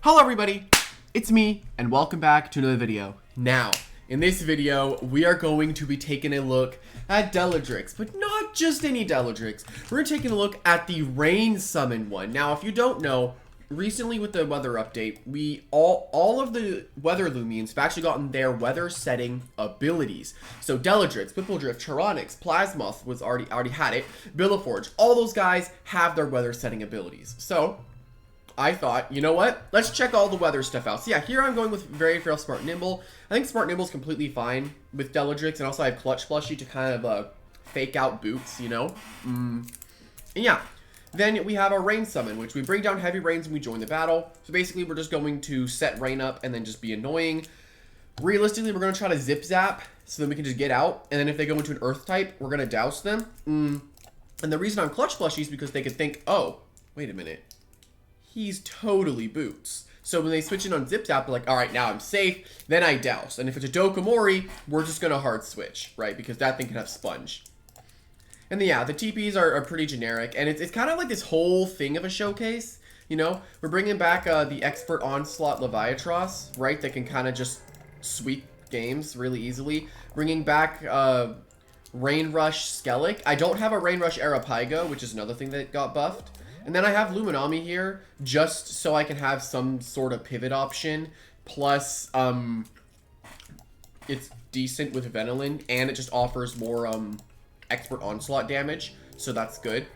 Hello everybody, it's me, and welcome back to another video. Now, in this video, we are going to be taking a look at Deludrix, but not just any Deludrix. We're taking a look at the Rain Summon one. Now, if you don't know, recently with the weather update, all of the weather Loomians have actually gotten their weather setting abilities. So Deludrix, Whippledrift, Charonix, Plasmoth was already had it, Billaforge, all those guys have their weather setting abilities. So I thought, you know what? Let's check all the weather stuff out. So yeah, here I'm going with Very Frail, Smart, Nimble. I think Smart Nimble is completely fine with Deludrix, and also I have Clutch Plushie to kind of fake out boots, you know? And yeah, then we have our Rain Summon, which we bring down heavy rains when we join the battle. So basically, we're just going to set rain up and then just be annoying. Realistically, we're going to try to Zip Zap so then we can just get out. And then if they go into an Earth type, we're going to douse them. And the reason I'm Clutch Plushie is because they could think, oh, wait a minute. He's totally boots. So when they switch in on Zip Zap, they're like, all right, now I'm safe. Then I douse. And if it's a Dokomori, we're just going to hard switch, right? Because that thing can have Sponge. And yeah, the TPs are pretty generic. And it's kind of like this whole thing of a showcase. You know, we're bringing back the Expert Onslaught Leviatros, right? That can kind of just sweep games really easily. Bringing back Rain Rush Skellig. I don't have a Rain Rush Arapigo, which is another thing that got buffed. And then I have Luminami here, just so I can have some sort of pivot option. Plus, it's decent with Venilin, and it just offers more Expert Onslaught damage, so that's good.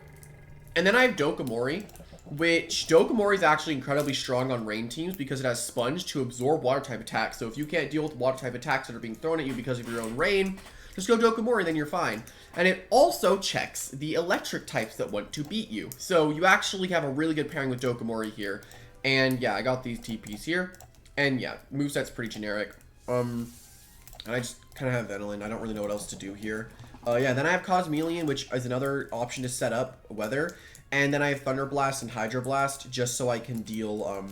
And then I have Dokomori, which Dokomori is actually incredibly strong on rain teams because it has Sponge to absorb water-type attacks. So if you can't deal with water-type attacks that are being thrown at you because of your own rain, just go Dokomori, then you're fine. And it also checks the electric types that want to beat you. So you actually have a really good pairing with Dokomori here. And yeah, I got these TPs here. And yeah, moveset's pretty generic. And I just kind of have Venilin. I don't really know what else to do here. Yeah, then I have Cosmeleon, which is another option to set up weather. And then I have Thunder Blast and Hydro Blast, just so I can deal a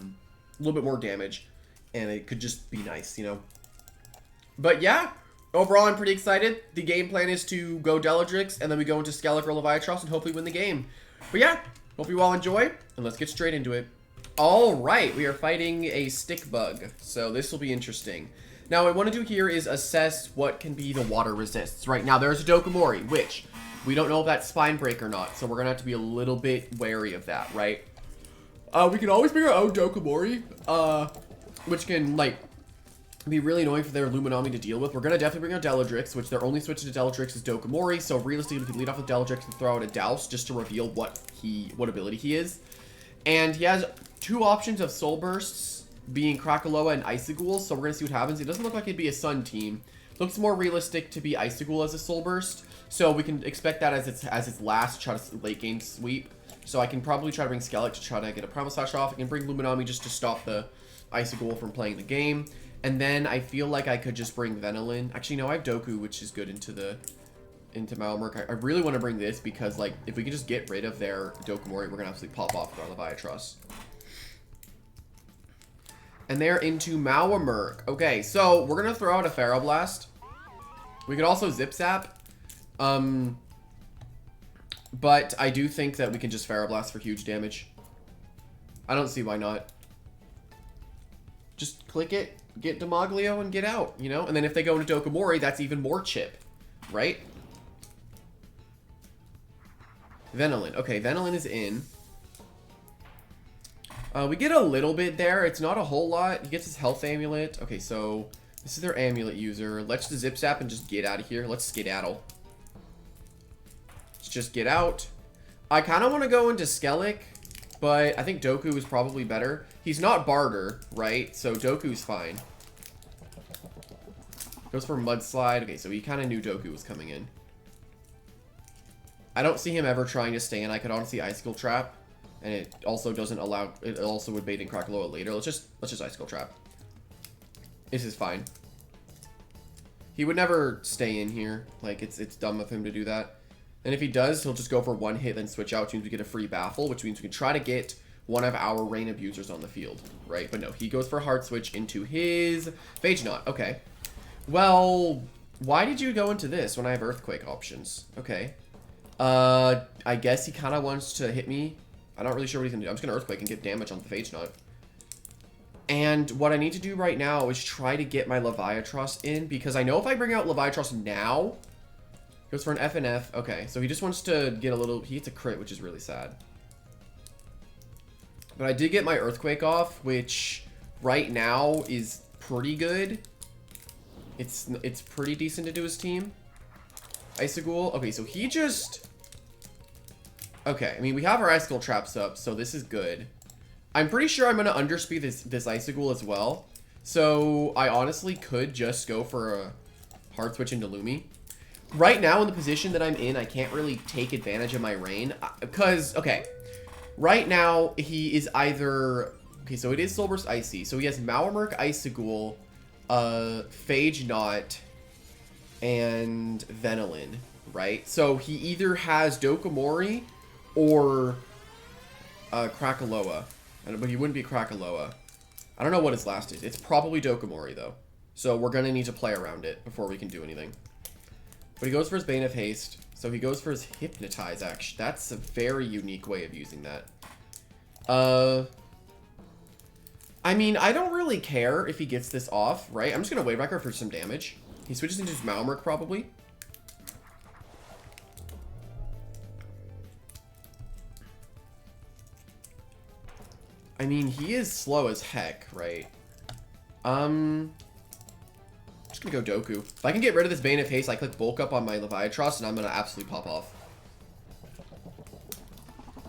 little bit more damage. And it could just be nice, you know. But yeah. Overall, I'm pretty excited. The game plan is to go Deludrix, and then we go into Skellig or Leviatros and hopefully win the game. But yeah, hope you all enjoy, and let's get straight into it. Alright, we are fighting a stick bug, so this will be interesting. Now, what I want to do here is assess what can be the water resists. Right now, there's a Dokomori, which we don't know if that's Spine Break or not, so we're going to have to be a little bit wary of that, right? We can always bring our own Dokomori, which can, like, be really annoying for their Luminami to deal with. We're going to definitely bring out Deludrix, which their only switch to Deludrix is Dokomori, so realistically we can lead off with Deludrix and throw out a Douse just to reveal what ability he is. And he has two options of Soul Bursts, being Krakaloa and Icigool, so we're going to see what happens. It doesn't look like it'd be a Sun team. Looks more realistic to be Icigool as a Soul Burst, so we can expect that as its last try to late game sweep. So I can probably try to bring Skellig to try to get a Primal Slash off. I can bring Luminami just to stop the Icigool from playing the game. And then I feel like I could just bring Venilin. Actually, no, I have Doku, which is good into Malmurk. I really want to bring this because, like, if we can just get rid of their Dokomori, we're going to absolutely pop off with our Leviatros. And they're into Malmurk. Okay, so we're going to throw out a Pharaoh Blast. We could also Zip Zap. But I do think that we can just Pharaoh Blast for huge damage. I don't see why not. Just click it, get Demoglio, and get out, you know? And then if they go into Dokomori, that's even more chip, right? Venilin. Okay, Venilin is in. We get a little bit there. It's not a whole lot. He gets his health amulet. Okay, so this is their amulet user. Let's just Zip Zap and just get out of here. Let's skedaddle. Let's just get out. I kind of want to go into Skellig, but I think Doku is probably better. He's not Barter, right? So Doku's fine. Goes for Mudslide. Okay, so he kind of knew Doku was coming in. I don't see him ever trying to stay in. I could honestly Icicle Trap. And it also doesn't allow... It also would bait in Krakaloa later. Let's just Icicle Trap. This is fine. He would never stay in here. Like, it's dumb of him to do that. And if he does, he'll just go for one hit, then switch out, which means we get a free Baffle, which means we can try to get one of our Rain Abusers on the field, right? But no, he goes for Hard Switch into his Phage Knot. Okay. Well, why did you go into this when I have Earthquake options? Okay. I guess he kind of wants to hit me. I'm not really sure what he's going to do. I'm just going to Earthquake and get damage on the Phage Knot. And what I need to do right now is try to get my Leviatros in, because I know if I bring out Leviatros now, goes for an FNF. Okay, so he just wants to get a little... He gets a crit, which is really sad. But I did get my Earthquake off, which right now is pretty good. It's pretty decent to do his team. Icicle. Okay, so he just... Okay, I mean, we have our Icicle traps up, so this is good. I'm pretty sure I'm going to underspeed this Icicle as well. So I honestly could just go for a hard switch into Lumi. Right now, in the position that I'm in, I can't really take advantage of my rain. Because, okay, right now, he is either... Okay, so it is Soul Burst Icy. So he has Malamurk, Icicle, Phage Knot, and Venilin, right? So he either has Dokomori or Krakaloa. But he wouldn't be Krakaloa. I don't know what his last is. It's probably Dokomori, though. So we're going to need to play around it before we can do anything. But he goes for his Bane of Haste. So he goes for his Hypnotize, actually. That's a very unique way of using that. I mean, I don't really care if he gets this off, right? I'm just going to Wave Wrecker for some damage. He switches into his Malamurk, probably. I mean, he is slow as heck, right? I'm just gonna go Doku. If I can get rid of this Bane of Haste, I click Bulk Up on my Leviatros, and I'm gonna absolutely pop off.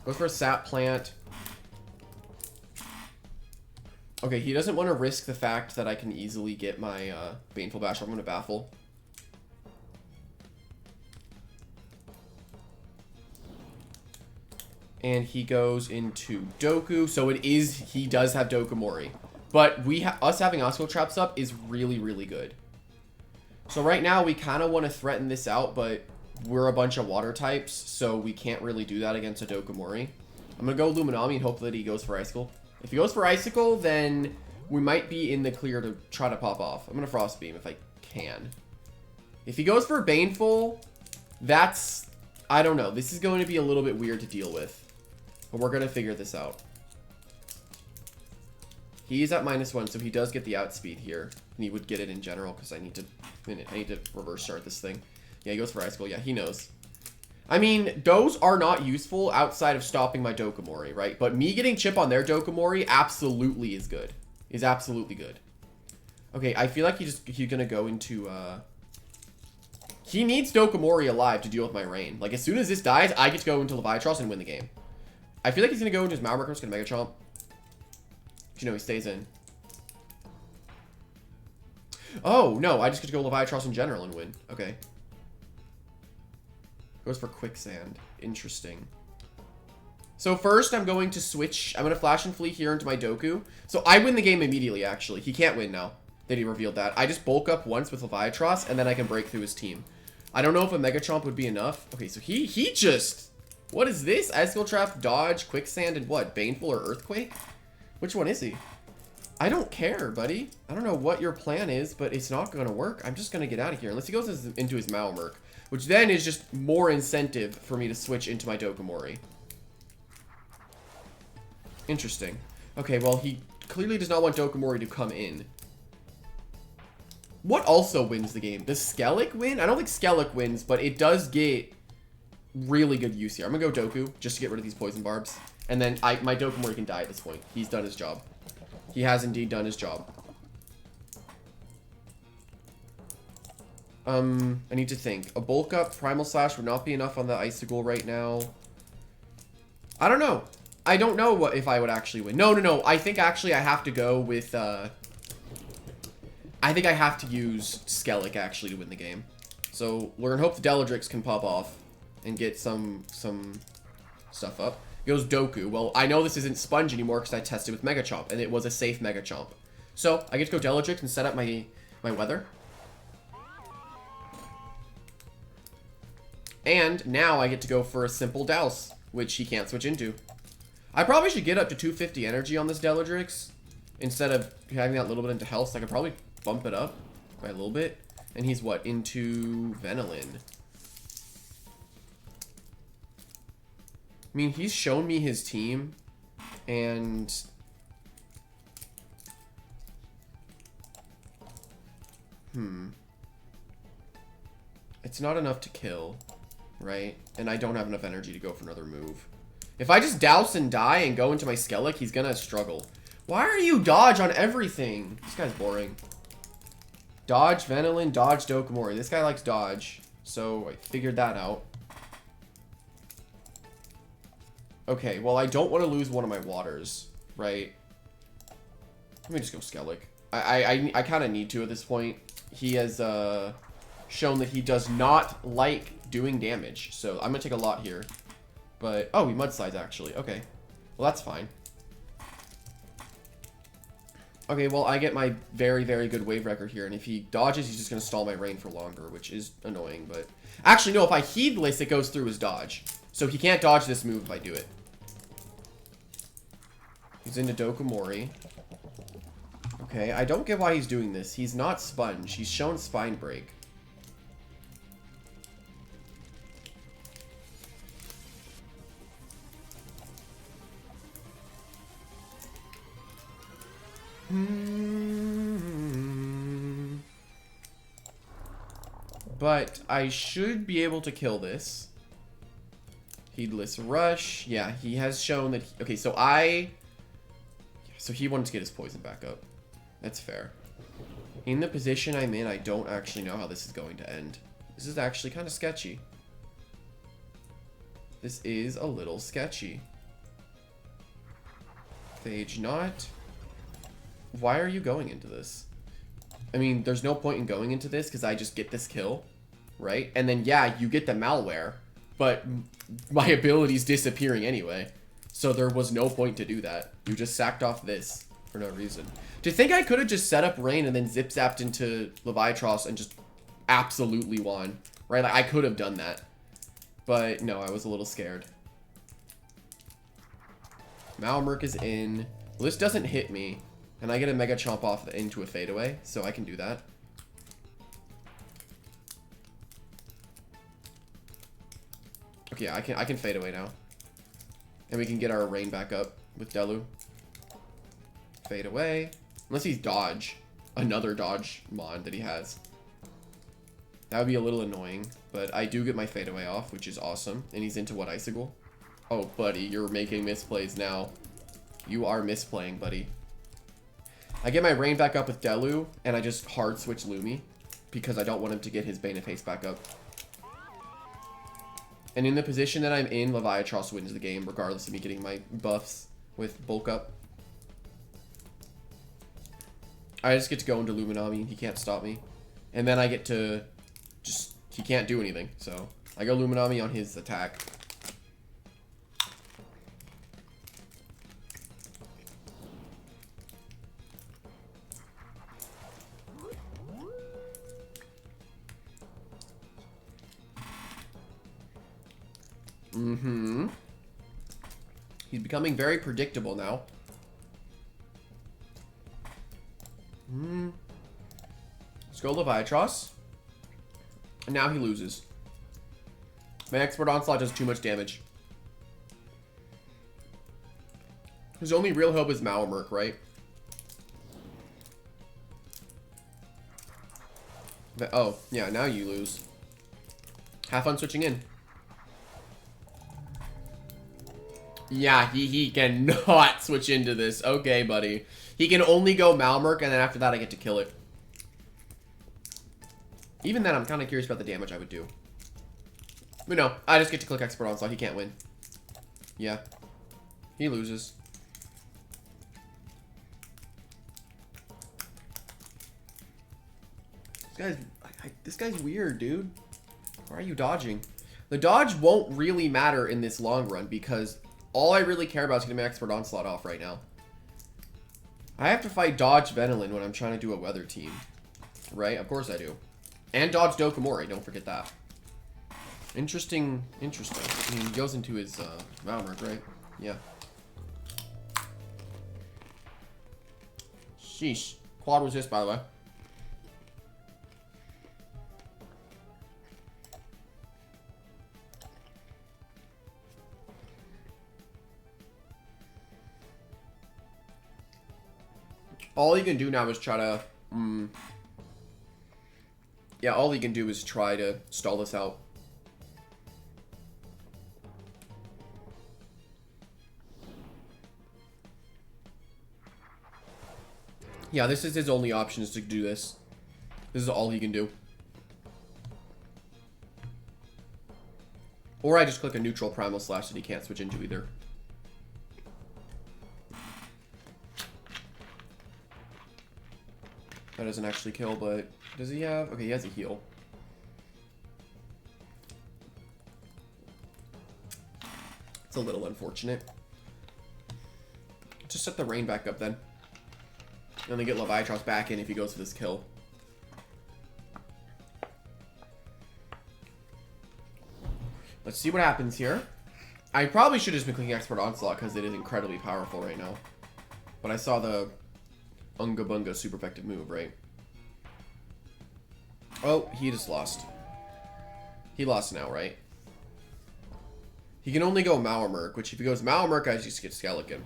Goes for a Sap Plant. Okay, he doesn't want to risk the fact that I can easily get my Baneful Bash. I'm gonna Baffle. And he goes into Doku. So it is, he does have Dokomori. But us having Icicle Traps up is really, really good. So right now we kind of want to threaten this out, but we're a bunch of water types, so we can't really do that against a Dokomori. I'm going to go Luminami and hope that he goes for Icicle. If he goes for Icicle, then we might be in the clear to try to pop off. I'm going to Frost Beam if I can. If he goes for Baneful, that's... I don't know. This is going to be a little bit weird to deal with. But we're going to figure this out. He's at -1, so he does get the outspeed here. And he would get it in general, because I need to reverse start this thing. Yeah, he goes for Icicle. Yeah, he knows. I mean, those are not useful outside of stopping my Dokomori, right? But me getting chip on their Dokomori absolutely is good. Is absolutely good. Okay, I feel like he's going to go into... He needs Dokomori alive to deal with my rain. Like, as soon as this dies, I get to go into Leviatros and win the game. I feel like he's going to go into his Malamurk. I'm just going to Mega Chomp. But, you know, he stays in. Oh, no. I just get to go Leviatros in general and win. Okay. Goes for Quicksand. Interesting. So first, I'm going to switch. I'm going to Flash and Flee here into my Doku. So I win the game immediately, actually. He can't win now that he revealed that. I just bulk up once with Leviatros, and then I can break through his team. I don't know if a Mega Chomp would be enough. Okay, so he just... What is this? Icicle Trap, Dodge, Quicksand, and what? Baneful or Earthquake? Which one is he? I don't care, buddy. I don't know what your plan is, but it's not going to work. I'm just going to get out of here. Unless he goes into his Malamurk. Which then is just more incentive for me to switch into my Dokomori. Interesting. Okay, well, he clearly does not want Dokomori to come in. What also wins the game? Does Skellig win? I don't think Skellig wins, but it does get really good use here. I'm going to go Doku just to get rid of these Poison Barbs. And then my Dokomori can die at this point. He's done his job. He has indeed done his job. I need to think. A bulk up Primal Slash would not be enough on the Icicle right now. I don't know. I don't know if I would actually win. No. I think actually I have to go with, I think I have to use Skellig actually to win the game. So we're going to hope the Deludrix can pop off and get some stuff up. Goes Doku. Well, I know this isn't Sponge anymore because I tested with Mega Chomp, and it was a safe Mega Chomp. So I get to go Deludrix and set up my weather. And now I get to go for a simple Douse, which he can't switch into. I probably should get up to 250 energy on this Deludrix instead of having that little bit into health. So I could probably bump it up by a little bit. And he's what? Into Venilin. I mean, he's shown me his team, and It's not enough to kill, right? And I don't have enough energy to go for another move. If I just douse and die and go into my Skellig, he's gonna struggle. Why are you dodge on everything? This guy's boring. Dodge Venilin, dodge Dokomori. This guy likes dodge, so I figured that out. Okay, well, I don't want to lose one of my waters, right? Let me just go Skellig. I kind of need to at this point. He has shown that he does not like doing damage, so I'm going to take a lot here. But, oh, he mudslides, actually. Okay. Well, that's fine. Okay, well, I get my very, very good wave record here, and if he dodges, he's just going to stall my rain for longer, which is annoying, but... Actually, no, if I heedless, it goes through his dodge. So he can't dodge this move if I do it. He's into Dokomori. Okay, I don't get why he's doing this. He's not Sponge. He's shown Spine Break. But I should be able to kill this. Heedless Rush. Yeah, he has shown that... Okay, so So he wanted to get his poison back up. That's fair. In the position I'm in, I don't actually know how this is going to end. This is actually kind of sketchy. This is a little sketchy. Phage not. Why are you going into this? I mean, there's no point in going into this because I just get this kill, right? And then, yeah, you get the malware, but my ability's disappearing anyway. So there was no point to do that. You just sacked off this for no reason. Do you think I could have just set up Rain and then zip-zapped into Leviatros and just absolutely won? Right? Like, I could have done that. But no, I was a little scared. Malmerk is in. Well, this doesn't hit me. And I get a Mega Chomp off into a fadeaway, so I can do that. Okay, yeah, I can fade away now. And we can get our rain back up with Delu. Fade away. Unless he's dodge. Another dodge mod that he has. That would be a little annoying. But I do get my fade away off, which is awesome. And he's into what, Icicle? Oh, buddy, you're making misplays now. You are misplaying, buddy. I get my rain back up with Delu, and I just hard switch Lumi. Because I don't want him to get his Bane of Haste back up. And in the position that I'm in, Leviatros wins the game, regardless of me getting my buffs with bulk up. I just get to go into Luminami, and he can't stop me. And then I get to just... He can't do anything, so... I go Luminami on his attack. He's becoming very predictable now. Let's go Leviatros. And now he loses. My Expert Onslaught does too much damage. His only real hope is Malmerk, right? But, oh, yeah, now you lose. Have fun switching in. Yeah, he cannot switch into this. Okay, buddy. He can only go Malmerk, and then after that I get to kill it. Even then, I'm kind of curious about the damage I would do. But no, I just get to click Expert Onslaught. He can't win. Yeah. He loses. This guy's weird, dude. Why are you dodging? The dodge won't really matter in this long run because all I really care about is getting my Expert Onslaught off right now. I have to fight Dodge Venilin when I'm trying to do a weather team. Right? Of course I do. And Dodge Dokomori, don't forget that. Interesting. I mean, he goes into his Malmerk, right? Yeah. Sheesh. Quad resist, by the way. All you can do now is try to Yeah, all he can do is try to stall this out. Yeah, this is his only option, is to do this. This is all he can do. Or I just click a neutral Primal Slash that he can't switch into either. That doesn't actually kill, but does he have... Okay, he has a heal. It's a little unfortunate. Just set the rain back up then. And then get Leviatros back in if he goes for this kill. Let's see what happens here. I probably should have just been clicking Expert Onslaught because it is incredibly powerful right now. But I saw the Unga Bunga super effective move, right? Oh, he just lost. He lost now, right? He can only go Malamurk, which if he goes Malamurk, I just get Skeleton.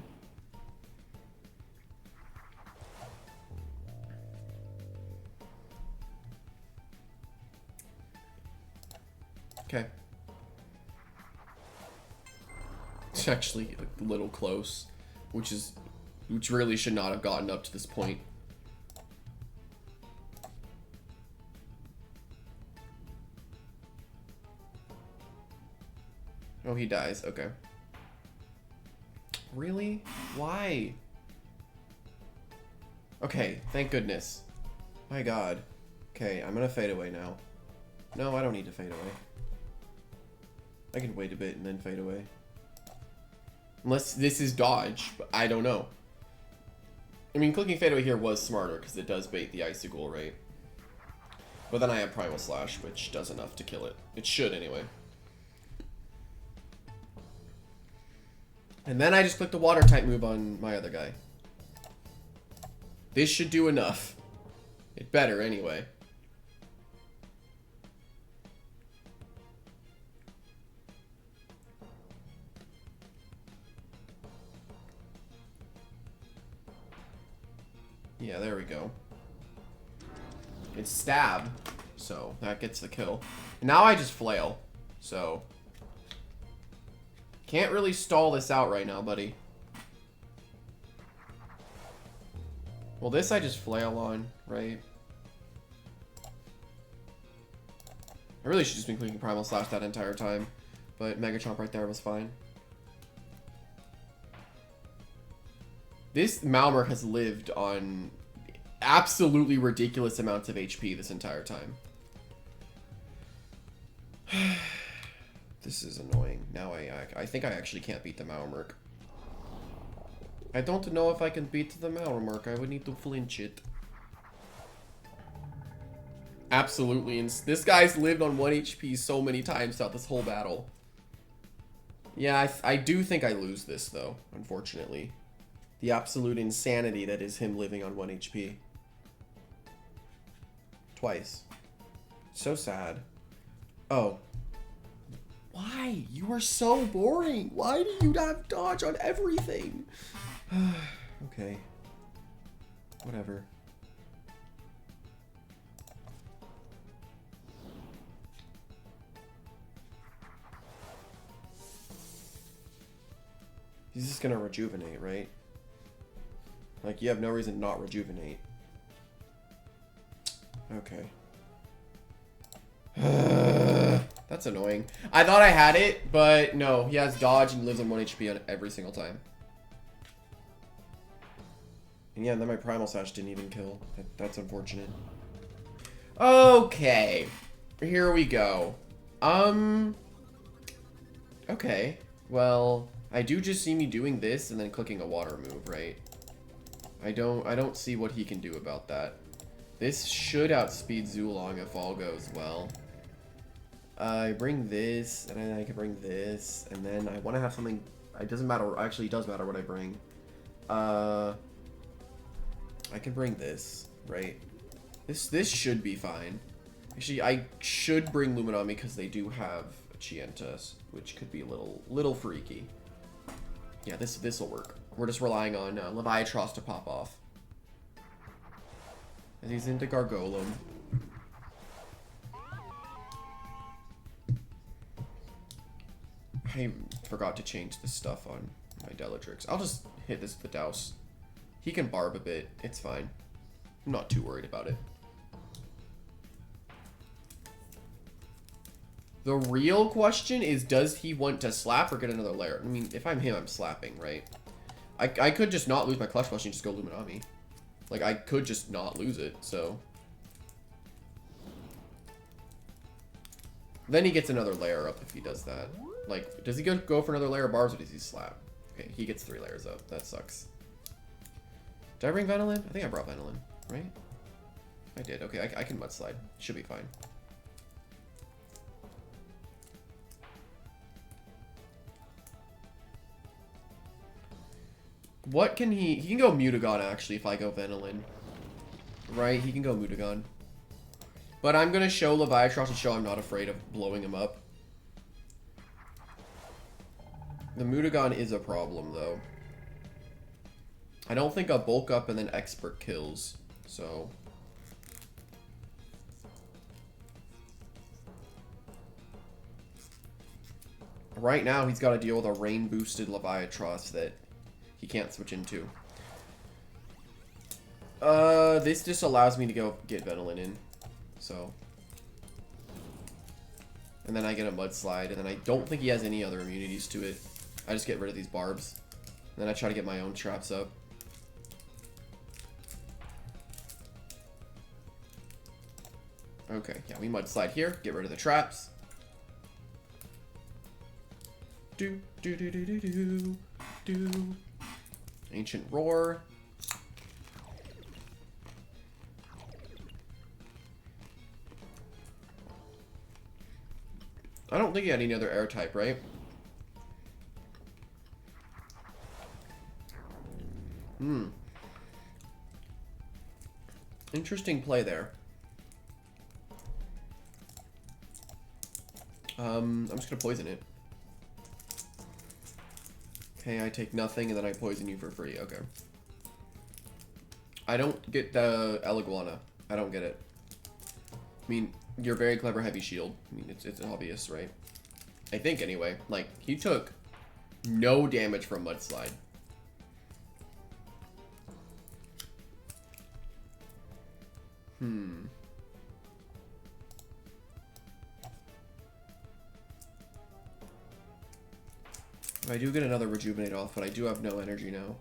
Okay. It's actually a little close, which really should not have gotten up to this point. Oh, he dies. Okay. Really? Why? Okay, thank goodness. My god. Okay, I'm gonna fade away now. No, I don't need to fade away. I can wait a bit and then fade away. Unless this is dodge, but I don't know. I mean, clicking fade away here was smarter because it does bait the Icicle, right? But then I have Primal Slash, which does enough to kill it. It should, anyway. And then I just click the water type move on my other guy. This should do enough. It better, anyway. Yeah, there we go. It's stab, so that gets the kill. And now I just flail, so... Can't really stall this out right now, buddy. Well, this I just flail on, right? I really should just be clicking Primal Slash that entire time, but Mega Chomp right there was fine. This Malamurk has lived on absolutely ridiculous amounts of HP this entire time. This is annoying. Now I think I actually can't beat the Malamurk. I don't know if I can beat the Malamurk. I would need to flinch it. Absolutely. And this guy's lived on 1 HP so many times throughout this whole battle. Yeah, I do think I lose this, though, unfortunately. The absolute insanity that is him living on 1 HP. Twice. So sad. Oh. Why? You are so boring. Why do you have dodge on everything? Okay. Whatever. He's just gonna rejuvenate, right? Like, you have no reason to not rejuvenate. Okay. That's annoying. I thought I had it, but no. He has dodge and lives on 1 HP on every single time. And yeah, then my Primal Slash didn't even kill. That's unfortunate. Okay. Here we go. Okay. Well, I do just see me doing this and then clicking a water move, right? I don't see what he can do about that. This should outspeed Zulong if all goes well. I bring this, and then I can bring this, and then I want to have something... It doesn't matter. Actually, it does matter what I bring. I can bring this, right? This should be fine. Actually, I should bring Luminami because they do have a Chientas, which could be a little freaky. Yeah, this will work. We're just relying on Leviatros to pop off. And he's into Gargolem. I forgot to change the stuff on my Deludrix. I'll just hit this with the Douse. He can barb a bit. It's fine. I'm not too worried about it. The real question is, does he want to slap or get another layer? I mean, if I'm him, I'm slapping, right? I could just not lose my Clutch Flush and just go Luminami. Like, I could just not lose it, so. Then he gets another layer up if he does that. Like, does he go for another layer of barbs or does he slap? Okay, he gets 3 layers up. That sucks. Did I bring Venilin? I think I brought Venilin, right? I did. Okay, I can Mudslide. Should be fine. What can he can go Mutagon, actually, if I go Venilin. Right, he can go Mutagon. But I'm going to show Leviatros and show I'm not afraid of blowing him up. The Mutagon is a problem, though. I don't think a Bulk Up and then Expert kills, so... Right now, he's got to deal with a rain-boosted Leviatros that he can't switch into. This just allows me to go get Venilin in. So. And then I get a Mudslide, and then I don't think he has any other immunities to it. I just get rid of these barbs. And then I try to get my own traps up. Okay, yeah, we Mudslide here. Get rid of the traps. Do. Ancient Roar. I don't think he had any other air type, right? Interesting play there. I'm just gonna poison it. Okay, I take nothing and then I poison you for free. Okay. I don't get the Eliguana. I don't get it. I mean, you're very clever, heavy shield. I mean, it's obvious, right? I think anyway. Like, he took no damage from Mudslide. I do get another Rejuvenate off, but I do have no energy now.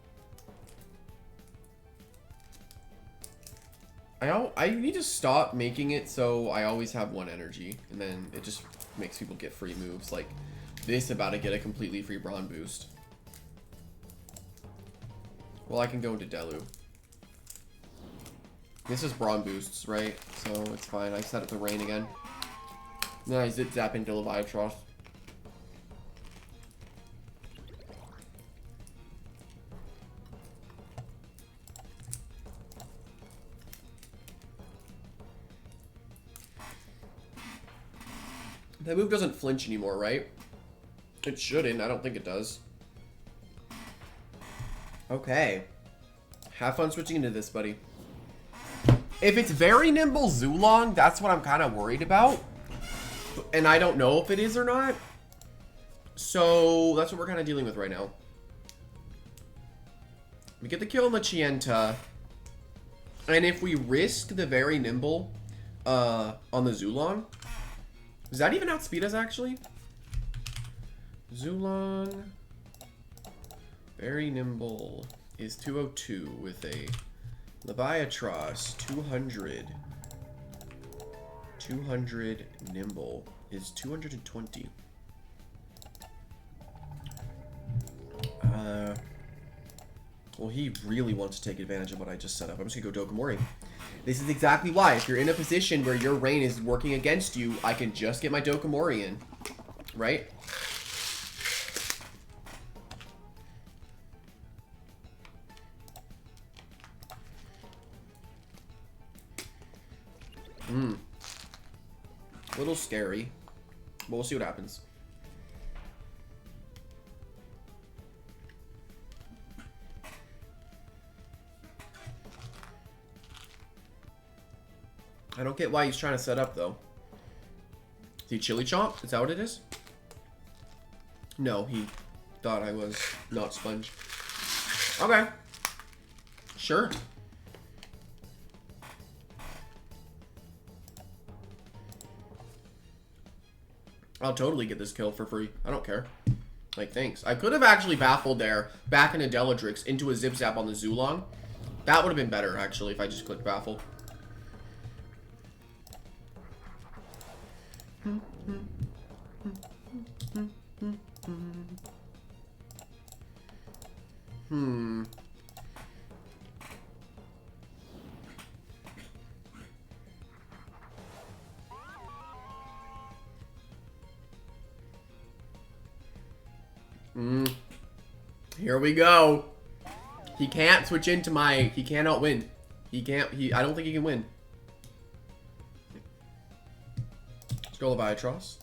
I need to stop making it so I always have 1 energy, and then it just makes people get free moves. Like, this about to get a completely free Brawn boost. Well, I can go into Delu. This is Brawn boosts, right? So it's fine. I set it to Rain again. Then I zap into Leviatros. That move doesn't flinch anymore, right? It shouldn't. I don't think it does. Okay. Have fun switching into this, buddy. If it's very nimble Zulong, that's what I'm kind of worried about. And I don't know if it is or not. So that's what we're kind of dealing with right now. We get the kill on the Chienta. And if we risk the very nimble on the Zulong... Does that even outspeed us, actually? Zulong. Very nimble is 202 with a Leviatros 200. 200 nimble is 220. Well, he really wants to take advantage of what I just set up. I'm just gonna go Dokomori. This is exactly why. If you're in a position where your rain is working against you, I can just get my Dokomori in. Right? A little scary. But we'll see what happens. I don't get why he's trying to set up, though. Is he Chili Chomp? Is that what it is? No, he thought I was not sponge. Okay. Sure. I'll totally get this kill for free. I don't care. Like, thanks. I could have actually baffled there, back into Deludrix, into a Zip Zap on the Zulong. That would have been better, actually, if I just clicked baffle. Here we go. He can't switch into my... He cannot win. He can't... I don't think he can win. Scroll of Iatros.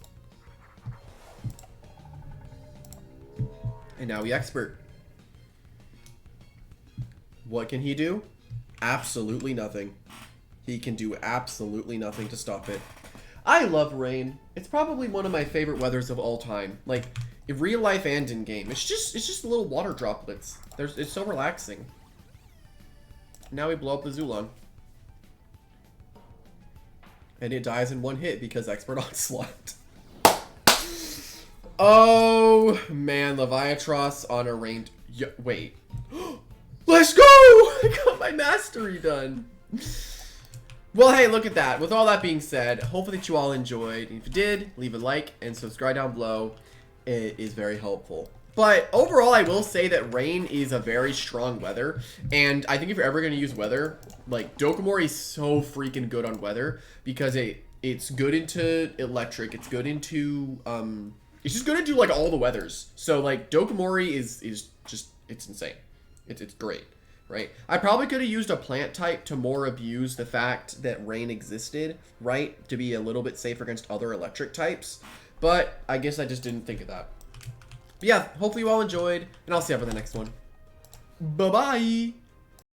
And now we expert. What can he do? Absolutely nothing. He can do absolutely nothing to stop it. I love rain. It's probably one of my favorite weathers of all time. Like, in real life and in game. It's just little water droplets. It's so relaxing. Now we blow up the Zulong. And it dies in one hit because Expert Onslaught. Oh, man. Leviatros on a rain... wait. Let's go! I got my mastery done. Well, hey, look at that. With all that being said, hopefully that you all enjoyed. If you did, leave a like and subscribe down below. It is very helpful. But overall, I will say that rain is a very strong weather. And I think if you're ever going to use weather, like, Dokomori is so freaking good on weather. Because it's good into electric. It's good into... it's just good into, like, all the weathers. So, like, Dokomori is just... It's insane. It's great. Right? I probably could have used a plant type to more abuse the fact that rain existed, right? To be a little bit safer against other electric types. But I guess I just didn't think of that. But yeah, hopefully you all enjoyed, and I'll see you for the next one. Bye-bye!